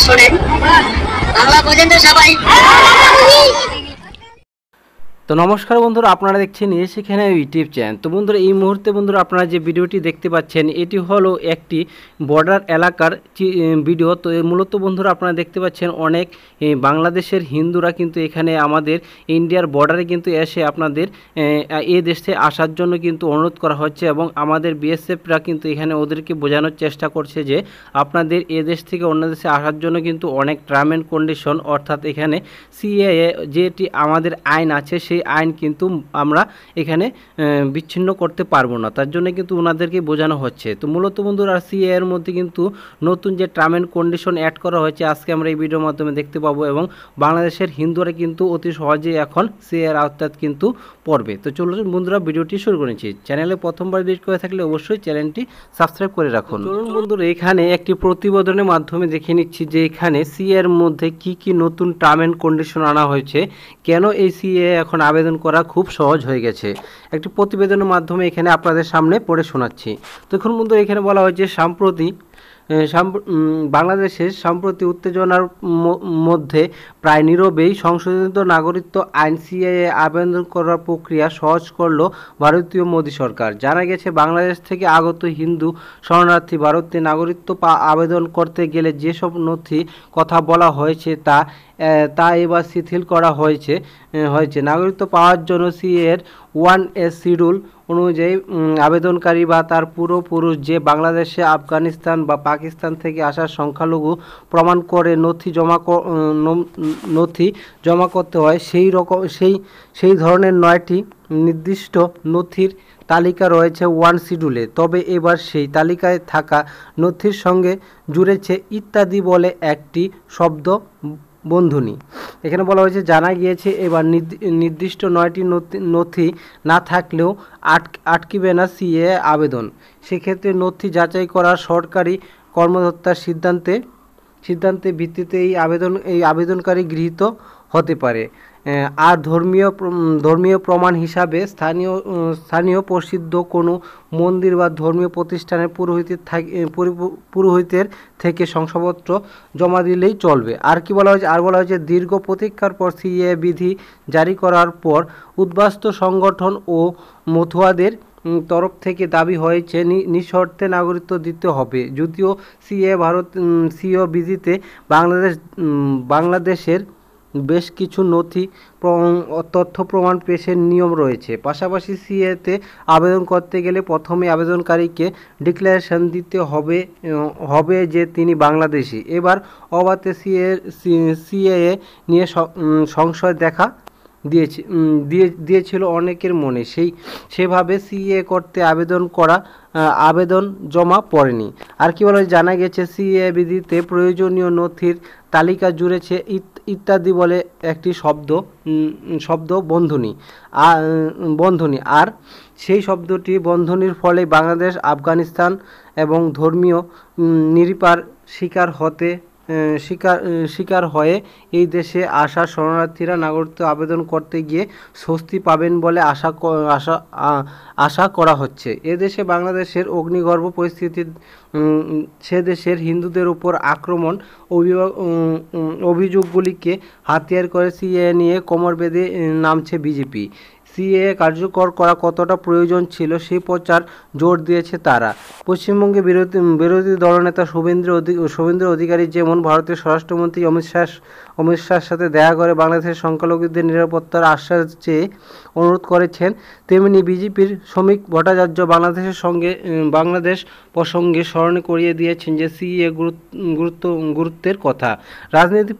শোনেন, বাংলা বোঝেন তো সবাই? তো নমস্কার বন্ধুরা, আপনারা দেখছেন সেখানে ইউটিউব চ্যানেল। তো বন্ধুরা, এই মুহূর্তে বন্ধুরা আপনারা যে ভিডিওটি দেখতে পাচ্ছেন এটি হলো একটি বর্ডার এলাকার ভিডিও। তো মূলত বন্ধুরা আপনারা দেখতে পাচ্ছেন অনেক বাংলাদেশের হিন্দুরা কিন্তু এখানে আমাদের ইন্ডিয়ার বর্ডারে কিন্তু এসে আপনাদের এই দেশে আসার জন্য কিন্তু অনুরোধ করা হচ্ছে, এবং আমাদের বিএসএফরা কিন্তু এখানে ওদেরকে বোঝানোর চেষ্টা করছে যে আপনাদের এ দেশ থেকে অন্য দেশে আসার জন্য কিন্তু অনেক টার্ম অ্যান্ড কন্ডিশন, অর্থাৎ এখানে সিএএ যেটি আমাদের আইন আছে সেই আইন কিন্তু আমরা এখানে বিচ্ছিন্ন করতে পারবো না, তার জন্য কিন্তু ওনাদেরকে বোঝানো হচ্ছে। তো মূলত বন্ধুরা সিএ এর মধ্যে কিন্তু নতুন যে টার্ম অ্যান্ড কন্ডিশন অ্যাড করা হয়েছে আজকে আমরা এই ভিডিওর মাধ্যমে দেখতে পাবো, এবং বাংলাদেশের হিন্দুরা কিন্তু অতি সহজেই এখন সিএ এর আওতায় কিন্তু পড়বে। তো চলুন বন্ধুরা ভিডিওটি শুরু করেছি। চ্যানেলে প্রথমবার ভিজিট করে থাকলে অবশ্যই চ্যানেলটি সাবস্ক্রাইব করে রাখুন। চলুন বন্ধুরা এখানে একটি প্রতিবেদনের মাধ্যমে দেখে নিচ্ছি যে এখানে সিএ এর মধ্যে কি কি নতুন টার্ম অ্যান্ড কন্ডিশন আনা হয়েছে, কেন এই সিএ এখন আবেদন করা খুব সহজ হয়ে গেছে। একটি প্রতিবেদনের মাধ্যমে এখানে আপনাদের সামনে পড়ে শোনাচ্ছি। তো এখন বন্ধুরা এখানে বলা হয়েছে বাংলাদেশের সাম্প্রতি উত্তেজনার মধ্যে প্রায় নীরবেই সংশোধিত নাগরিকত্ব আইন সিএএ আবেদন করার প্রক্রিয়া সহজ করল ভারতীয় মোদী সরকার। জানা গেছে বাংলাদেশ থেকে আগত হিন্দু শরণার্থী ভারতে নাগরিকত্ব আবেদন করতে গেলে যেসব নথি কথা বলা হয়েছে তা এবার শিথিল করা হয়েছে। নাগরিকত্ব পাওয়ার জন্য সিএর 1A শিডিউল অনুযায়ী আবেদনকারী বা তার পূর্বপুরুষ যে বাংলাদেশে, আফগানিস্তান বা পাকিস্তান থেকে আসার সংখ্যালঘু প্রমাণ করে নথি জমা করতে হয়। সেই ধরনের 9টি নির্দিষ্ট নথির তালিকা রয়েছে 1 শিডিউলে। তবে এবার সেই তালিকায় থাকা নথির সঙ্গে জুড়েছে ইত্যাদি বলে একটি শব্দ বন্ধনী। এখানে বলা হয়েছে জানা গিয়েছে এবার নির্দিষ্ট 9টি নথি না থাকলেও আটকিবে না সিএ আবেদন। সেক্ষেত্রে নথি যাচাই করার সরকারি কর্মকর্তার সিদ্ধান্তে ভিত্তিতে এই আবেদনকারী গৃহীত হতে পারে। আর ধর্মীয় প্রমাণ হিসাবে স্থানীয় প্রসিদ্ধ কোনো মন্দির বা ধর্মীয় প্রতিষ্ঠানের পুরোহিতের থেকে শংসাপত্র জমা দিলেই চলবে। আর কি বলা হয়েছে, বলা হয়েছে দীর্ঘ প্রতীক্ষার পর সিএ বিধি জারি করার পর উদ্বাস্তু সংগঠন ও মতুয়াদের তরফ থেকে দাবি হয়েছে নিঃশর্তে নাগরিকত্ব দিতে হবে। যদিও সিএ বিধিতে বাংলাদেশের বেশ কিছু নথি তথ্য প্রমাণ পেশের নিয়ম রয়েছে। পাশাপাশি সিএতে আবেদন করতে গেলে প্রথমে আবেদনকারীকে ডিক্লারেশন দিতে হবে যে তিনি বাংলাদেশি। এবার অবাধে সিএ নিয়ে সংশয় দেখা দিয়েছিল অনেকের মনে। সেভাবে সিএ করতে আবেদন জমা পড়েনি। আর কি বলা, জানা গেছে সিএ বিধিতে প্রয়োজনীয় নথির তালিকা জুড়েছে ইত্যাদি বলে একটি শব্দ বন্ধনী। আর সেই শব্দটি বন্ধনীর ফলে বাংলাদেশ, আফগানিস্তান এবং ধর্মীয় নিপীড়ার শিকার হয়ে এই দেশে আসা শরণার্থীরা নাগরিকত্ব আবেদন করতে গিয়ে স্বস্তি পাবেন বলে আশা করা হচ্ছে। এদেশে বাংলাদেশের অগ্নিগর্ভ পরিস্থিতি, সে দেশের হিন্দুদের উপর আক্রমণ অভিযোগগুলিকে হাতিয়ার করে সিএ নিয়ে কোমর বেঁধে নামছে বিজেপি। সিএ কার্যকর করা কতটা প্রয়োজন ছিল সেই প্রচার জোর দিয়েছে তারা। পশ্চিমবঙ্গে বিরোধী দলনেতা শুভেন্দু অধিকারী যেমন ভারতের স্বরাষ্ট্রমন্ত্রী অমিত শাহর সাথে দেখা করে বাংলাদেশের সংখ্যালঘুদের নিরাপত্তার আশ্বাস চেয়ে অনুরোধ করেছেন, তেমনি বিজেপির শ্রমিক ভট্টাচার্য বাংলাদেশ প্রসঙ্গে স্মরণ করিয়ে দিয়েছেন যে সিএ গুরুত্বের কথা। রাজনৈতিক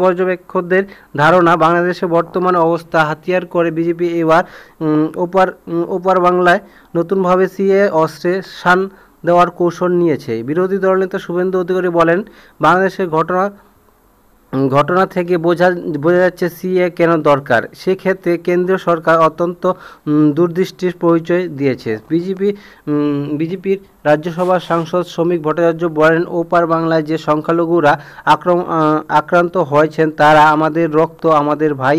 পর্যবেক্ষকদের ধারণা, বাংলাদেশের বর্তমান অবস্থা হাতিয়ার করে বিজেপি এবার ওপার বাংলায় নতুনভাবে সিএ অস্ত্রে শান দেওয়ার কৌশল নিয়েছে। বিরোধী দলনেতা শুভেন্দু অধিকারী বলেন, বাংলাদেশের ঘটনা থেকে বোঝা যাচ্ছে সিএ কেন দরকার। সেক্ষেত্রে কেন্দ্রীয় সরকার অত্যন্ত দূরদৃষ্টির পরিচয় দিয়েছে। বিজেপির রাজ্যসভার সাংসদ শ্রমিক ভট্টাচার্য বলেন, ওপার বাংলায় যে সংখ্যালঘুরা আক্রান্ত হয়েছেন তারা আমাদের রক্ত, আমাদের ভাই।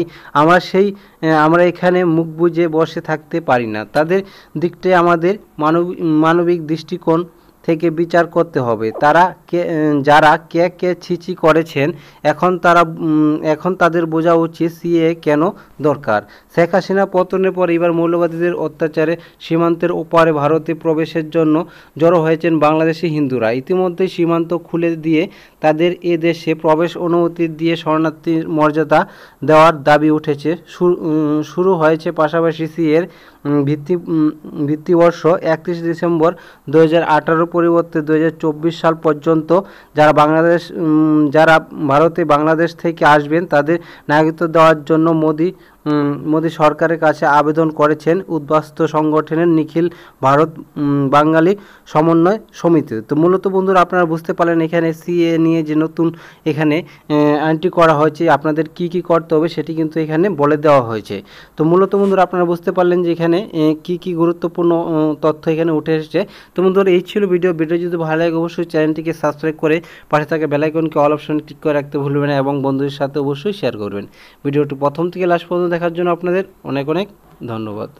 আমরা এখানে মুখ বুজে বসে থাকতে পারি না। তাদের দিকটাই আমাদের মানবিক দৃষ্টিকোণ থেকে বিচার করতে হবে। যারা কে ছিছি করেছেন এখন তাদের বোঝা উচিত সিএ কেন দরকার। শেখ হাসিনা পতনের পর এবার মৌলবাদীদের অত্যাচারে সীমান্তের ওপারে ভারতে প্রবেশের জন্য জড়ো হয়েছেন বাংলাদেশি হিন্দুরা। ইতিমধ্যে সীমান্ত খুলে দিয়ে তাদের এ দেশে প্রবেশ অনুমতি দিয়ে শরণার্থীর মর্যাদা দেওয়ার দাবি উঠেছে। শুরু হয়েছে পাশাপাশি সিএর ভিত্তিবর্ষ 31 ডিসেম্বর 2018 পরিবর্তে 2024 সাল পর্যন্ত যারা ভারতে বাংলাদেশ থেকে আসবেন তাদের নাগরিকত্ব দেওয়ার জন্য মোদি সরকারের কাছে আবেদন করেছেন উদ্বাস্তু সংগঠনের নিখিল ভারত বাঙালি সমন্বয় সমিতি। তো মূলত বন্ধুরা আপনারা বুঝতে পারলেন এখানে সিএ নিয়ে যে নতুন এখানে আইনটি করা হয়েছে, আপনাদের কি করতে হবে সেটি কিন্তু এখানে বলে দেওয়া হয়েছে। তো মূলত বন্ধুরা আপনারা বুঝতে পারলেন যে এখানে কি গুরুত্বপূর্ণ তথ্য এখানে উঠে এসেছে। তো বন্ধুরা এই ছিল ভিডিও যদি ভালো লাগে অবশ্যই চ্যানেলটিকে সাবস্ক্রাইব করে পাশে থাকা বেল আইকনকে অল অপশনে ক্লিক করে রাখতে ভুলবেন না এবং বন্ধুদের সাথে অবশ্যই শেয়ার করবেন। ভিডিওটি প্রথম থেকে লাস্ট পর্যন্ত দেখার জন্য আপনাদের অনেক অনেক ধন্যবাদ।